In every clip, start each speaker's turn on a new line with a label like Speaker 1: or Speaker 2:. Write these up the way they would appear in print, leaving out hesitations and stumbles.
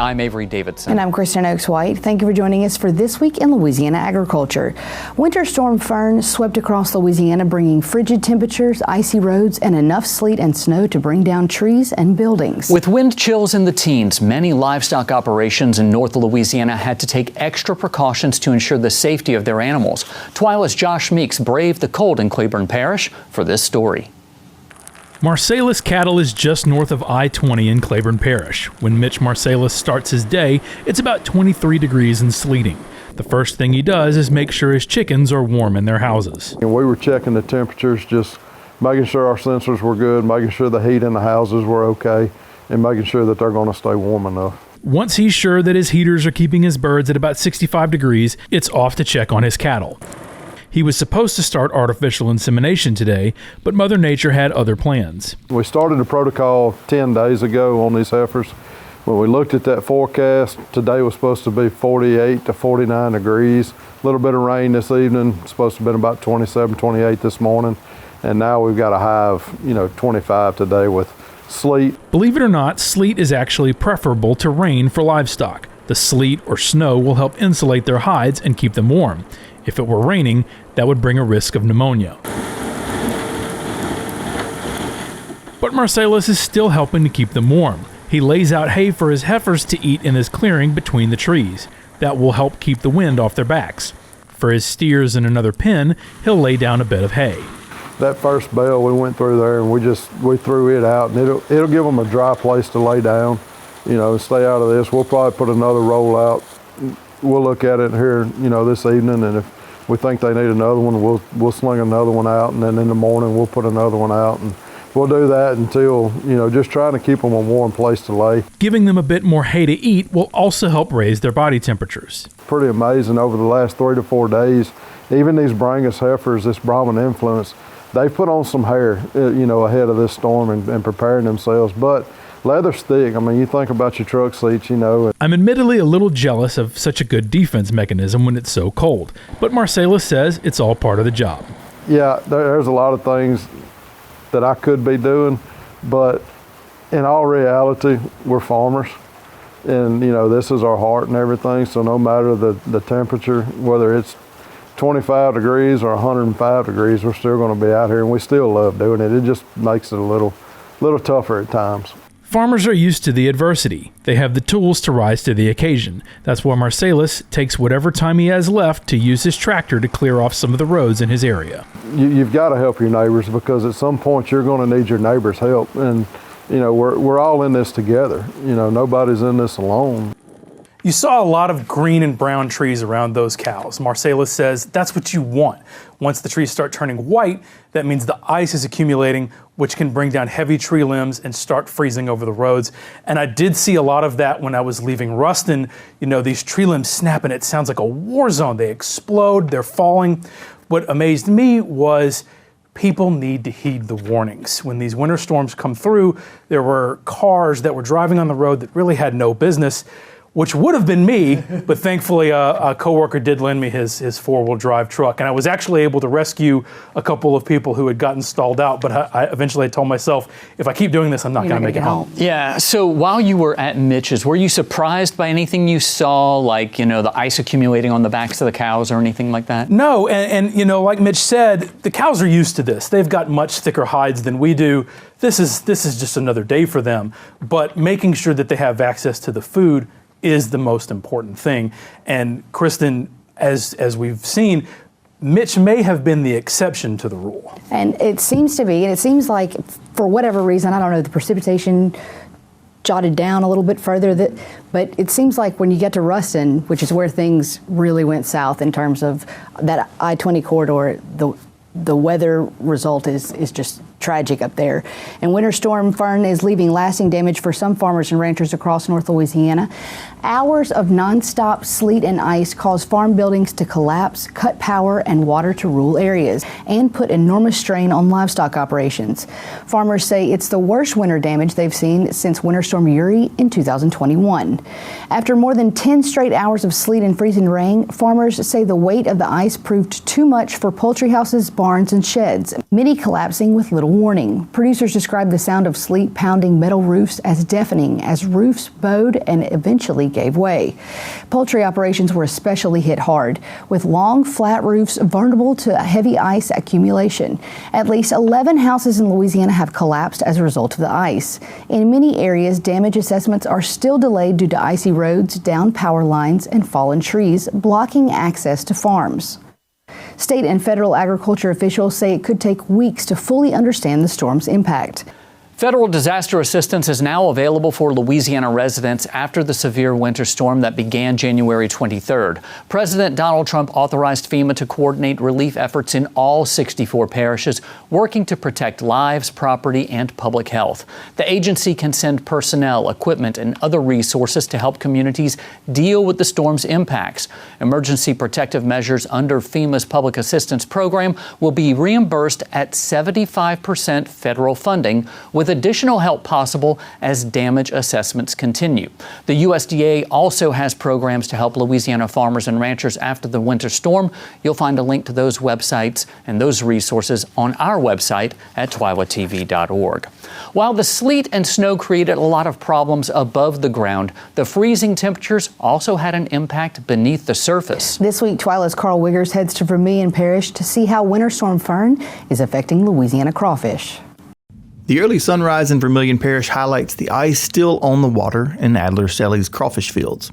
Speaker 1: I'm Avery Davidson.
Speaker 2: And I'm Kristen Oaks-White. Thank you for joining us for This Week in Louisiana Agriculture. Winter Storm Fern swept across Louisiana, bringing frigid temperatures, icy roads, and enough sleet and snow to bring down trees and buildings.
Speaker 1: With wind chills in the teens, many livestock operations in North Louisiana had to take extra precautions to ensure the safety of their animals. TWILA's Josh Meeks braved the cold in Claiborne Parish for this story.
Speaker 3: Marsalis cattle is just north of I-20 in Claiborne Parish. When Mitch Marsalis starts his day, it's about 23 degrees and sleeting. The first thing he does is make sure his chickens are warm in their houses.
Speaker 4: And we were checking the temperatures, just making sure our sensors were good, making sure the heat in the houses were okay, and making sure that they're going to stay warm enough.
Speaker 3: Once he's sure that his heaters are keeping his birds at about 65 degrees, it's off to check on his cattle. He was supposed to start artificial insemination today, but Mother Nature had other plans.
Speaker 4: We started the protocol 10 days ago on these heifers. When we looked at that forecast, today was supposed to be 48 to 49 degrees. A little bit of rain this evening, it's supposed to have been about 27, 28 this morning. And now we've got a high of, 25 today with sleet.
Speaker 3: Believe it or not, sleet is actually preferable to rain for livestock. The sleet or snow will help insulate their hides and keep them warm. If it were raining, that would bring a risk of pneumonia. But Marsalis is still helping to keep them warm. He lays out hay for his heifers to eat in his clearing between the trees. That will help keep the wind off their backs. For his steers in another pen, he'll lay down a bed of hay.
Speaker 4: That first bale we went through there and we threw it out, and it'll give them a dry place to lay down, stay out of this. We'll probably put another roll out. We'll look at it here, this evening, and if we think they need another one, we'll sling another one out, and then in the morning we'll put another one out, and we'll do that until, just trying to keep them a warm place to lay.
Speaker 3: Giving them a bit more hay to eat will also help raise their body temperatures.
Speaker 4: Pretty amazing over the last 3 to 4 days. Even these Brangus heifers, this Brahman influence, they put on some hair, ahead of this storm and preparing themselves, but leather's thick. I mean, you think about your truck seats,
Speaker 3: I'm admittedly a little jealous of such a good defense mechanism when it's so cold, but Marsalis says it's all part of the job.
Speaker 4: Yeah, there's a lot of things that I could be doing, but in all reality, we're farmers, and this is our heart and everything, so no matter the temperature, whether it's 25 degrees or 105 degrees, we're still going to be out here, and we still love doing it. It just makes it a little tougher at times.
Speaker 3: Farmers are used to the adversity. They have the tools to rise to the occasion. That's why Marsalis takes whatever time he has left to use his tractor to clear off some of the roads in his area.
Speaker 4: You've got to help your neighbors, because at some point you're going to need your neighbors' help. And, we're all in this together. Nobody's in this alone.
Speaker 5: You saw a lot of green and brown trees around those cows. Marsalis says that's what you want. Once the trees start turning white, that means the ice is accumulating, which can bring down heavy tree limbs and start freezing over the roads. And I did see a lot of that when I was leaving Ruston. These tree limbs snap and it sounds like a war zone. They explode, they're falling. What amazed me was people need to heed the warnings. When these winter storms come through, there were cars that were driving on the road that really had no business, which would have been me, but thankfully a coworker did lend me his four-wheel drive truck, and I was actually able to rescue a couple of people who had gotten stalled out, but I eventually told myself, if I keep doing this, I'm not going to make it home.
Speaker 1: Yeah, so while you were at Mitch's, were you surprised by anything you saw, like, the ice accumulating on the backs of the cows or anything like that?
Speaker 5: No, and like Mitch said, the cows are used to this. They've got much thicker hides than we do. This is just another day for them, but making sure that they have access to the food is the most important thing. And Kristen, as we've seen, Mitch may have been the exception to the rule.
Speaker 2: And it seems to be, and it seems like for whatever reason, I don't know, the precipitation jotted down a little bit further, but it seems like when you get to Ruston, which is where things really went south in terms of that I-20 corridor, the weather result is just tragic up there. And Winter Storm Fern is leaving lasting damage for some farmers and ranchers across North Louisiana. Hours of nonstop sleet and ice caused farm buildings to collapse, cut power and water to rural areas, and put enormous strain on livestock operations. Farmers say it's the worst winter damage they've seen since Winter Storm Uri in 2021. After more than 10 straight hours of sleet and freezing rain, farmers say the weight of the ice proved too much for poultry houses, barns, and sheds, many collapsing with little warning. Producers described the sound of sleet pounding metal roofs as deafening as roofs bowed and eventually gave way. Poultry operations were especially hit hard, with long, flat roofs vulnerable to heavy ice accumulation. At least 11 houses in Louisiana have collapsed as a result of the ice. In many areas, damage assessments are still delayed due to icy roads, down power lines, and fallen trees, blocking access to farms. State and federal agriculture officials say it could take weeks to fully understand the storm's impact.
Speaker 1: Federal disaster assistance is now available for Louisiana residents after the severe winter storm that began January 23rd. President Donald Trump authorized FEMA to coordinate relief efforts in all 64 parishes, working to protect lives, property, and public health. The agency can send personnel, equipment, and other resources to help communities deal with the storm's impacts. Emergency protective measures under FEMA's public assistance program will be reimbursed at 75% federal funding, with additional help possible as damage assessments continue. The USDA also has programs to help Louisiana farmers and ranchers after the winter storm. You'll find a link to those websites and those resources on our website at twilatv.org. While the sleet and snow created a lot of problems above the ground, the freezing temperatures also had an impact beneath the surface.
Speaker 2: This week, TWILA's Carl Wiggers heads to Vermilion Parish to see how Winter Storm Fern is affecting Louisiana crawfish.
Speaker 6: The early sunrise in Vermilion Parish highlights the ice still on the water in Adler-Stelly's crawfish fields.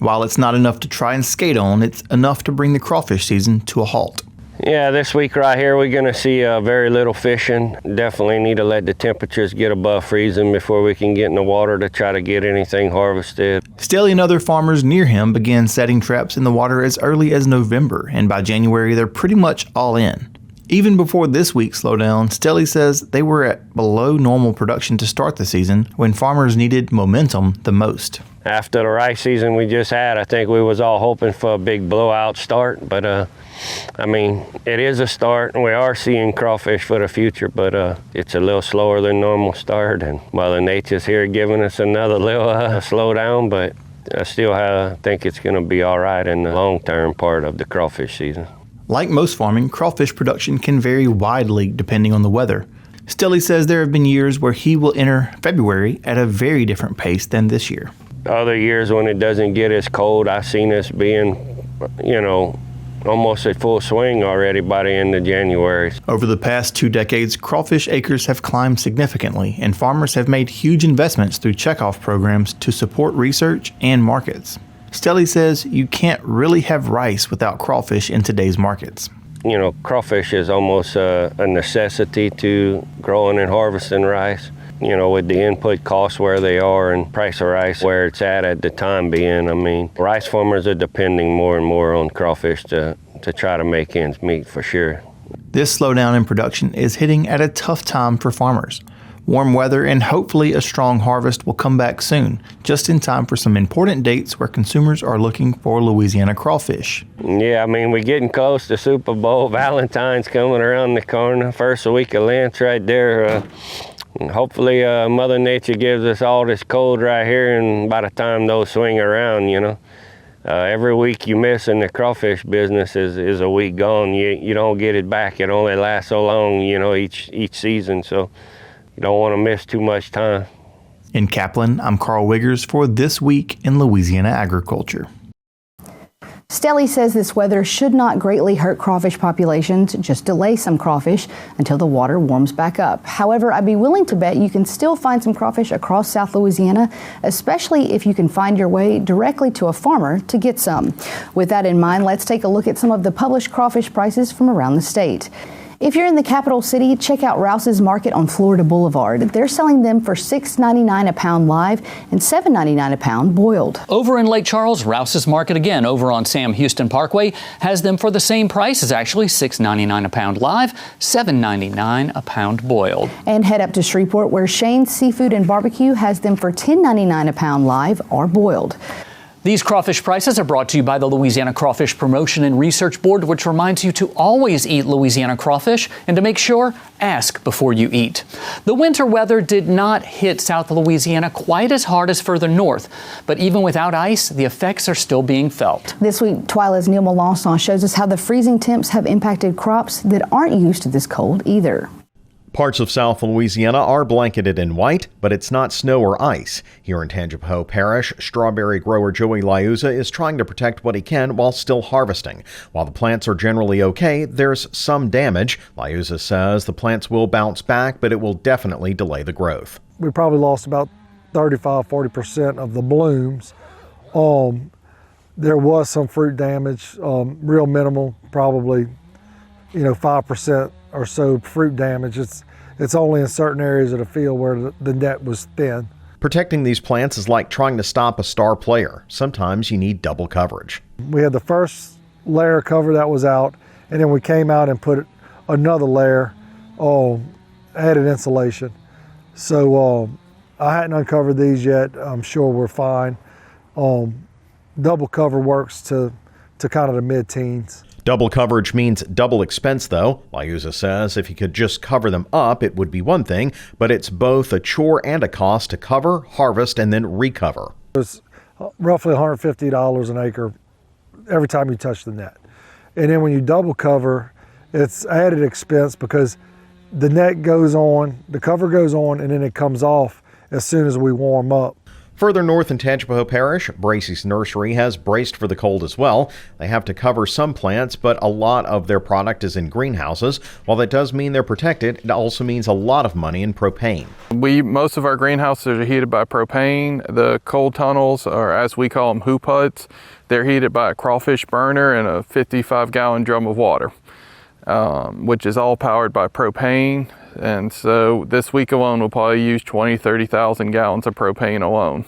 Speaker 6: While it's not enough to try and skate on, it's enough to bring the crawfish season to a halt.
Speaker 7: Yeah, this week right here we're going to see very little fishing. Definitely need to let the temperatures get above freezing before we can get in the water to try to get anything harvested.
Speaker 6: Stelly and other farmers near him began setting traps in the water as early as November, and by January they're pretty much all in. Even before this week's slowdown, Stelly says they were at below normal production to start the season when farmers needed momentum the most.
Speaker 7: After the rice season we just had, I think we was all hoping for a big blowout start, but I mean, it is a start and we are seeing crawfish for the future, but it's a little slower than normal start, and Mother Nature's here giving us another little slowdown, but I still think it's going to be all right in the long-term part of the crawfish season.
Speaker 6: Like most farming, crawfish production can vary widely depending on the weather. Stelly says there have been years where he will enter February at a very different pace than this year.
Speaker 7: Other years when it doesn't get as cold, I've seen us being, almost at full swing already by the end of January.
Speaker 6: Over the past 2 decades, crawfish acres have climbed significantly, and farmers have made huge investments through checkoff programs to support research and markets. Stelly says you can't really have rice without crawfish in today's markets.
Speaker 7: Crawfish is almost a necessity to growing and harvesting rice. With the input costs where they are and price of rice where it's at the time being, I mean, rice farmers are depending more and more on crawfish to try to make ends meet for sure.
Speaker 6: This slowdown in production is hitting at a tough time for farmers. Warm weather and hopefully a strong harvest will come back soon, just in time for some important dates where consumers are looking for Louisiana crawfish.
Speaker 7: Yeah, I mean, we're getting close to Super Bowl. Valentine's coming around the corner. First week of Lent right there. Hopefully Mother Nature gives us all this cold right here, and by the time those swing around, every week you miss in the crawfish business is a week gone. You don't get it back. It only lasts so long, each season. So you don't want to miss too much time.
Speaker 6: In Kaplan, I'm Carl Wiggers for This Week in Louisiana Agriculture.
Speaker 2: Stelly says this weather should not greatly hurt crawfish populations, just delay some crawfish until the water warms back up. However, I'd be willing to bet you can still find some crawfish across South Louisiana, especially if you can find your way directly to a farmer to get some. With that in mind, let's take a look at some of the published crawfish prices from around the state. If you're in the capital city, check out Rouse's Market on Florida Boulevard. They're selling them for $6.99 a pound live and $7.99 a pound boiled.
Speaker 1: Over in Lake Charles, Rouse's Market again over on Sam Houston Parkway has them for the same prices, actually $6.99 a pound live, $7.99 a pound boiled.
Speaker 2: And head up to Shreveport where Shane's Seafood and Barbecue has them for $10.99 a pound live or boiled.
Speaker 1: These crawfish prices are brought to you by the Louisiana Crawfish Promotion and Research Board, which reminds you to always eat Louisiana crawfish and to make sure, ask before you eat. The winter weather did not hit South Louisiana quite as hard as further north, but even without ice, the effects are still being felt.
Speaker 2: This week, TWILA's Neil Melanson shows us how the freezing temps have impacted crops that aren't used to this cold either.
Speaker 8: Parts of South Louisiana are blanketed in white, but it's not snow or ice. Here in Tangipahoa Parish, strawberry grower Joey Liuza is trying to protect what he can while still harvesting. While the plants are generally okay, there's some damage. Liuza says the plants will bounce back, but it will definitely delay the growth.
Speaker 9: We probably lost about 35–40% of the blooms. There was some fruit damage, real minimal, probably 5% or so fruit damage. It's only in certain areas of the field where the net was thin.
Speaker 8: Protecting these plants is like trying to stop a star player. Sometimes you need double coverage.
Speaker 9: We had the first layer of cover that was out, and then we came out and put another layer, added insulation. So I hadn't uncovered these yet. I'm sure we're fine. Double cover works to kind of the mid-teens.
Speaker 8: Double coverage means double expense, though. Liuza says if he could just cover them up, it would be one thing, but it's both a chore and a cost to cover, harvest, and then recover.
Speaker 9: It's roughly $150 an acre every time you touch the net. And then when you double cover, it's added expense because the net goes on, the cover goes on, and then it comes off as soon as we warm up.
Speaker 8: Further north in Tangipahoa Parish, Bracey's Nursery has braced for the cold as well. They have to cover some plants, but a lot of their product is in greenhouses. While that does mean they're protected, it also means a lot of money in propane.
Speaker 10: Most of our greenhouses are heated by propane. The cold tunnels, or as we call them, hoop huts, they're heated by a crawfish burner and a 55-gallon drum of water, which is all powered by propane. And so this week alone, we'll probably use 30,000 gallons of propane alone,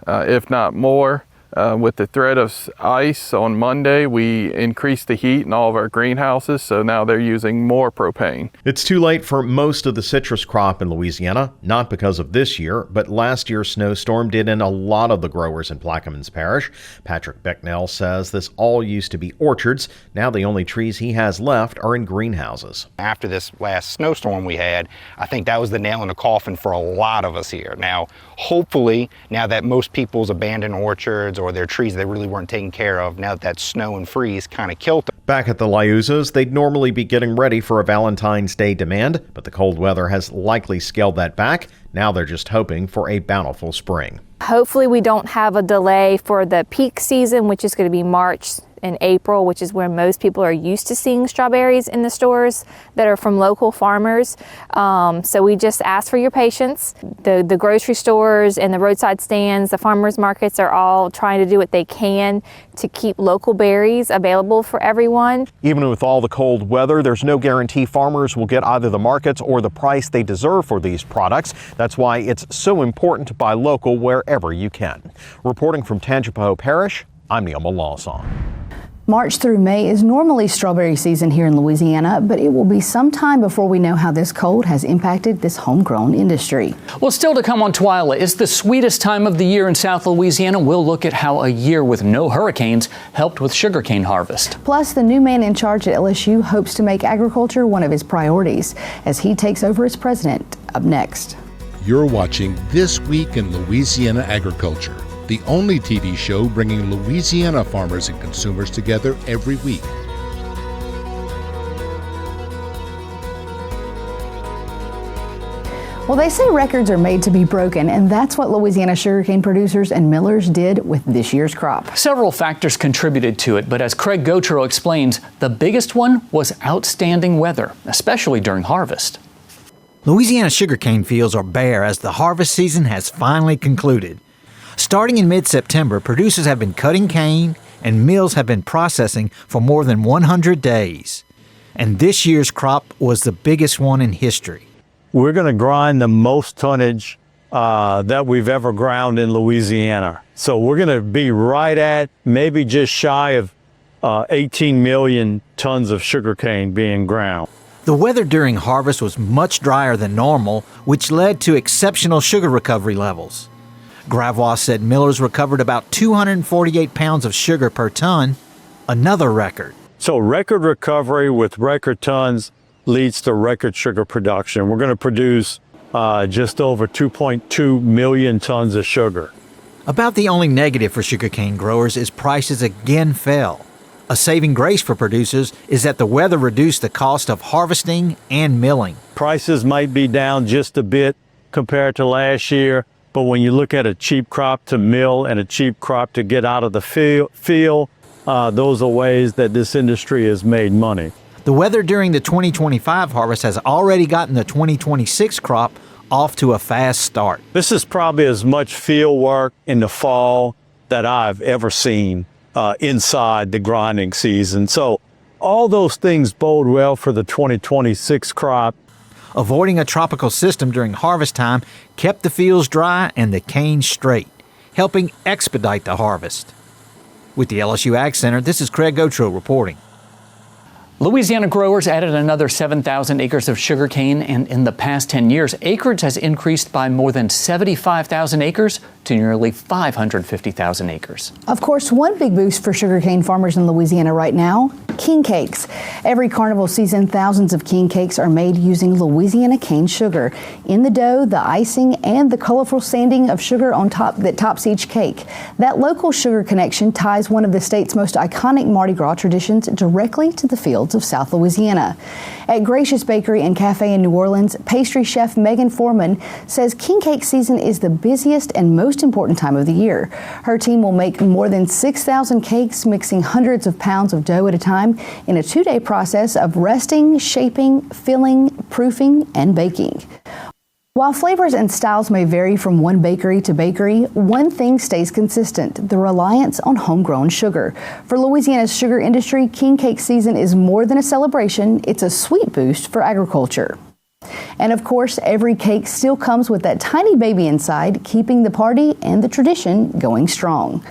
Speaker 10: if not more. With the threat of ice on Monday, we increased the heat in all of our greenhouses, so now they're using more propane.
Speaker 8: It's too late for most of the citrus crop in Louisiana, not because of this year, but last year's snowstorm did in a lot of the growers in Plaquemines Parish. Patrick Becknell says this all used to be orchards. Now the only trees he has left are in greenhouses.
Speaker 11: After this last snowstorm we had, I think that was the nail in the coffin for a lot of us here. Now, hopefully, now that most people's abandoned orchards or their trees they really weren't taken care of, now that snow and freeze kind of killed them.
Speaker 8: Back at the Liuzas, they'd normally be getting ready for a Valentine's Day demand, but the cold weather has likely scaled that back. Now they're just hoping for a bountiful spring.
Speaker 12: Hopefully we don't have a delay for the peak season, which is going to be March and April, which is where most people are used to seeing strawberries in the stores that are from local farmers. So we just ask for your patience. The grocery stores and the roadside stands, the farmers markets are all trying to do what they can to keep local berries available for everyone.
Speaker 8: Even with all the cold weather, there's no guarantee farmers will get either the markets or the price they deserve for these products. That's why it's so important to buy local wherever you can. Reporting from Tangipahoa Parish, I'm Neil Malasson.
Speaker 2: March through May is normally strawberry season here in Louisiana, but it will be some time before we know how this cold has impacted this homegrown industry.
Speaker 1: Well, still to come on TWILA, it's the sweetest time of the year in South Louisiana. We'll look at how a year with no hurricanes helped with sugarcane harvest.
Speaker 2: Plus, the new man in charge at LSU hopes to make agriculture one of his priorities as he takes over as president. Up next.
Speaker 13: You're watching This Week in Louisiana Agriculture, the only TV show bringing Louisiana farmers and consumers together every week.
Speaker 2: Well, they say records are made to be broken, and that's what Louisiana sugarcane producers and millers did with this year's crop.
Speaker 1: Several factors contributed to it, but as Craig Gautreaux explains, the biggest one was outstanding weather, especially during harvest.
Speaker 14: Louisiana sugarcane fields are bare as the harvest season has finally concluded. Starting in mid-September, producers have been cutting cane and mills have been processing for more than 100 days. And this year's crop was the biggest one in history.
Speaker 15: We're going to grind the most tonnage that we've ever ground in Louisiana. So we're going to be right at maybe just shy of 18 million tons of sugarcane being ground.
Speaker 14: The weather during harvest was much drier than normal, which led to exceptional sugar recovery levels. Gravois said millers recovered about 248 pounds of sugar per ton, another record.
Speaker 15: So record recovery with record tons leads to record sugar production. We're going to produce just over 2.2 million tons of sugar.
Speaker 14: About the only negative for sugarcane growers is prices again fell. A saving grace for producers is that the weather reduced the cost of harvesting and milling.
Speaker 15: prices might be down just a bit compared to last year, but when you look at a cheap crop to mill and a cheap crop to get out of the field, those are ways that this industry has made money.
Speaker 14: The weather during the 2025 harvest has already gotten the 2026 crop off to a fast start.
Speaker 15: This is probably as much field work in the fall that I've ever seen inside the grinding season. So all those things bode well for the 2026 crop.
Speaker 14: Avoiding a tropical system during harvest time kept the fields dry and the cane straight, helping expedite the harvest. With the LSU Ag Center, this is Craig Gotro reporting.
Speaker 1: Louisiana growers added another 7,000 acres of sugarcane, and in the past 10 years, acreage has increased by more than 75,000 acres to nearly 550,000 acres.
Speaker 2: Of course, one big boost for sugarcane farmers in Louisiana right now, king cakes. Every carnival season, thousands of king cakes are made using Louisiana cane sugar. In the dough, the icing, and the colorful sanding of sugar on top that tops each cake. That local sugar connection ties one of the state's most iconic Mardi Gras traditions directly to the fields of South Louisiana. At Gracious Bakery and Cafe in New Orleans, pastry chef Megan Foreman says king cake season is the busiest and most important time of the year. Her team will make more than 6,000 cakes, mixing hundreds of pounds of dough at a time in a 2-day process of resting, shaping, filling, proofing, and baking. While flavors and styles may vary from one bakery to bakery, one thing stays consistent: the reliance on homegrown sugar. For Louisiana's sugar industry, king cake season is more than a celebration, it's a sweet boost for agriculture. And of course, every cake still comes with that tiny baby inside, keeping the party and the tradition going strong.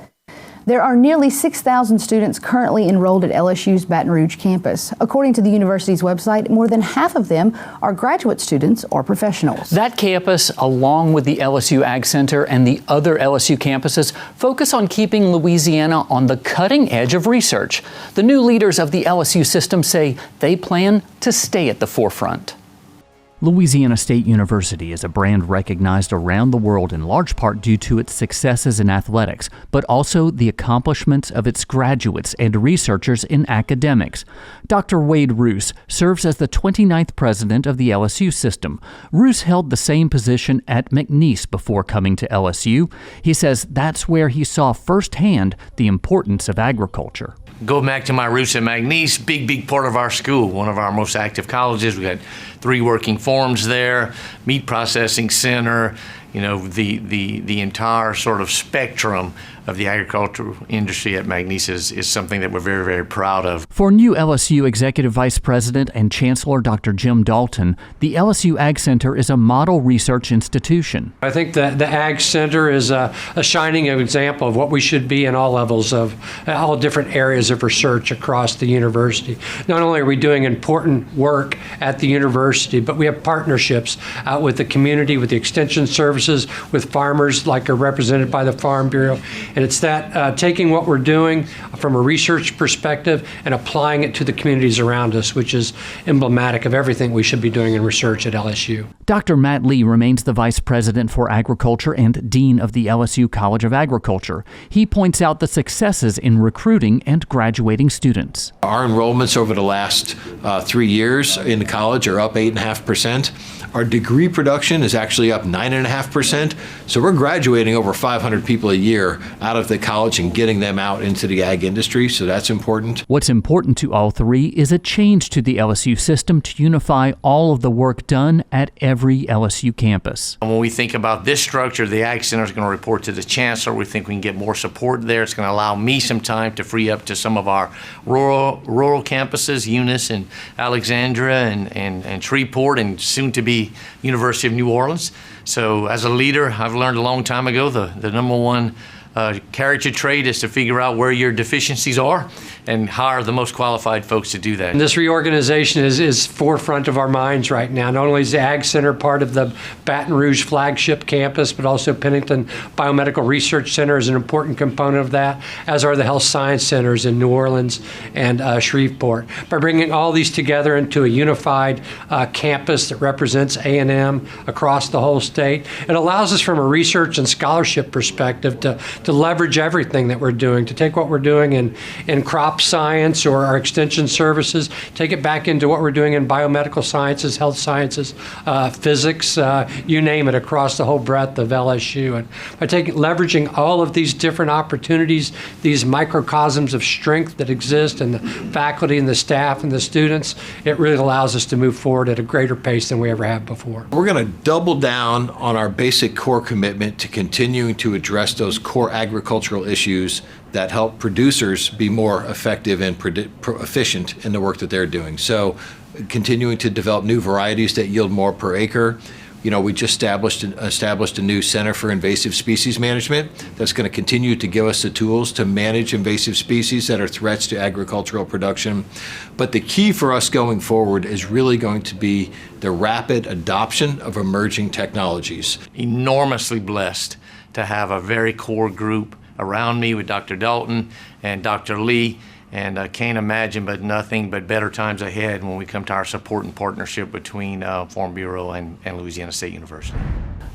Speaker 2: There are nearly 6,000 students currently enrolled at LSU's Baton Rouge campus. According to the university's website, more than half of them are graduate students or professionals.
Speaker 1: That campus, along with the LSU Ag Center and the other LSU campuses, focus on keeping Louisiana on the cutting edge of research. The new leaders of the LSU system say they plan to stay at the forefront. Louisiana State University is a brand recognized around the world in large part due to its successes in athletics, but also the accomplishments of its graduates and researchers in academics. Dr. Wade Roos serves as the 29th president of the LSU system. Roos held the same position at McNeese before coming to LSU. He says that's where he saw firsthand the importance of agriculture.
Speaker 16: Go back to my roots at McNeese, big part of our school, one of our most active colleges. We had 3 working farms there, meat processing center, the entire sort of spectrum of the agricultural industry at McNeese is something that we're very, very proud of.
Speaker 1: For new LSU Executive Vice President and Chancellor Dr. Jim Dalton, the LSU Ag Center is a model research institution.
Speaker 17: I think that the Ag Center is a shining example of what we should be in all levels of all different areas of research across the university. Not only are we doing important work at the university, but we have partnerships out with the community, with the extension services, with farmers like are represented by the Farm Bureau. And it's that taking what we're doing from a research perspective and applying it to the communities around us, which is emblematic of everything we should be doing in research at LSU.
Speaker 1: Dr. Matt Lee remains the Vice President for Agriculture and Dean of the LSU College of Agriculture. He points out the successes in recruiting and graduating students.
Speaker 18: Our enrollments over the last 3 years in the college are up 8.5%. Our degree production is actually up 9.5%. So we're graduating over 500 people a year out of the college and getting them out into the ag industry. So that's important.
Speaker 1: What's important to all three is a change to the LSU system to unify all of the work done at every LSU campus.
Speaker 16: When we think about this structure, the Ag Center is going to report to the Chancellor. We think we can get more support there. It's going to allow me some time to free up to some of our rural campuses, Eunice and Alexandria and Shreveport, and soon to be University of New Orleans. So as a leader, I've learned a long time ago the number one character trait is to figure out where your deficiencies are and hire the most qualified folks to do that.
Speaker 17: And this reorganization is forefront of our minds right now. Not only is the Ag Center part of the Baton Rouge flagship campus, but also Pennington Biomedical Research Center is an important component of that, as are the health science centers in New Orleans and Shreveport. By bringing all these together into a unified campus that represents A&M across the whole state, it allows us from a research and scholarship perspective to leverage everything that we're doing, to take what we're doing in crop science or our extension services, take it back into what we're doing in biomedical sciences, health sciences, physics, you name it, across the whole breadth of LSU. And by leveraging all of these different opportunities, these microcosms of strength that exist in the faculty and the staff and the students, it really allows us to move forward at a greater pace than we ever have before.
Speaker 18: We're going to double down on our basic core commitment to continuing to address those core agricultural issues that help producers be more effective and efficient in the work that they're doing. So continuing to develop new varieties that yield more per acre. We just established a new Center for Invasive Species Management that's going to continue to give us the tools to manage invasive species that are threats to agricultural production. But the key for us going forward is really going to be the rapid adoption of emerging technologies.
Speaker 16: Enormously blessed to have a very core group around me with Dr. Dalton and Dr. Lee. And I can't imagine nothing but better times ahead when we come to our support and partnership between Farm Bureau and Louisiana State University.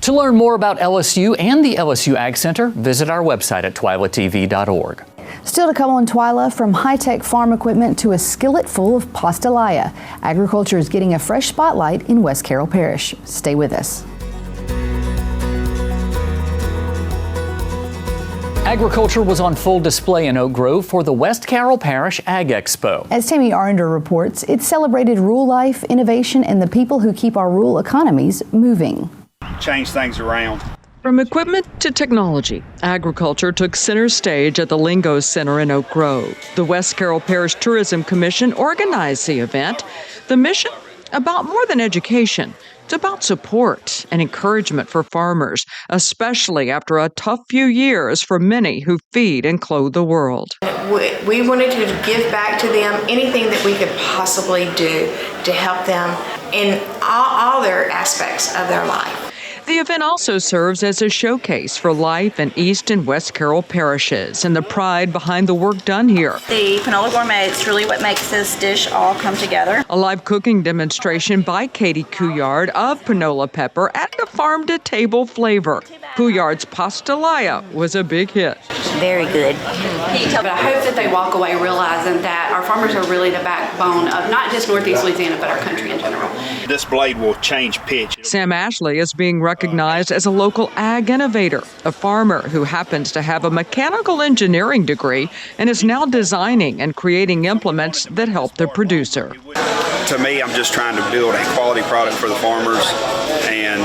Speaker 1: To learn more about LSU and the LSU Ag Center, visit our website at twilatv.org.
Speaker 2: Still to come on TWILA, from high-tech farm equipment to a skillet full of pastillia, agriculture is getting a fresh spotlight in West Carroll Parish. Stay with us.
Speaker 1: Agriculture was on full display in Oak Grove for the West Carroll Parish Ag Expo.
Speaker 2: As Tammy Arender reports, it celebrated rural life, innovation, and the people who keep our rural economies moving.
Speaker 19: Change things around.
Speaker 20: From equipment to technology, agriculture took center stage at the Lingo Center in Oak Grove. The West Carroll Parish Tourism Commission organized the event. The mission? About more than education. It's about support and encouragement for farmers, especially after a tough few years for many who feed and clothe the world.
Speaker 21: We wanted to give back to them anything that we could possibly do to help them in all their aspects of their life.
Speaker 20: The event also serves as a showcase for life in East and West Carroll parishes and the pride behind the work done here.
Speaker 22: The canola gourmet is really what makes this dish all come together.
Speaker 20: A live cooking demonstration by Katie Couillard of Panola Pepper and a farm-to-table flavor. Couillard's pastillia was a big hit.
Speaker 22: Very good.
Speaker 23: But I hope that they walk away realizing that our farmers are really the backbone of not just Northeast Louisiana, but our country in general.
Speaker 19: This blade will change pitch.
Speaker 20: Sam Ashley is being recognized as a local ag innovator, a farmer who happens to have a mechanical engineering degree and is now designing and creating implements that help the producer.
Speaker 19: To me, I'm just trying to build a quality product for the farmers and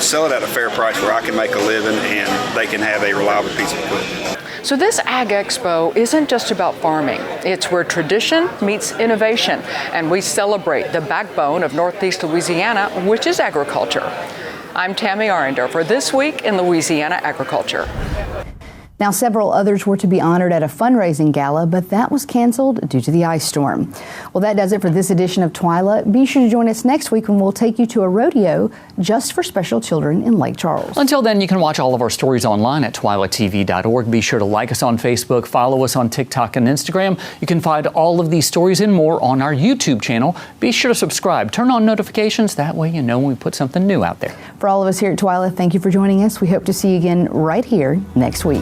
Speaker 19: sell it at a fair price where I can make a living and they can have a reliable piece of equipment.
Speaker 24: So this Ag Expo isn't just about farming. It's where tradition meets innovation, and we celebrate the backbone of Northeast Louisiana, which is agriculture. I'm Tammy Arender for This Week in Louisiana Agriculture.
Speaker 2: Now, several others were to be honored at a fundraising gala, but that was canceled due to the ice storm. Well, that does it for this edition of TWILA. Be sure to join us next week when we'll take you to a rodeo just for special children in Lake Charles.
Speaker 1: Until then, you can watch all of our stories online at twilatv.org. Be sure to like us on Facebook, follow us on TikTok and Instagram. You can find all of these stories and more on our YouTube channel. Be sure to subscribe, turn on notifications. That way you know when we put something new out there.
Speaker 2: For all of us here at TWILA, thank you for joining us. We hope to see you again right here next week.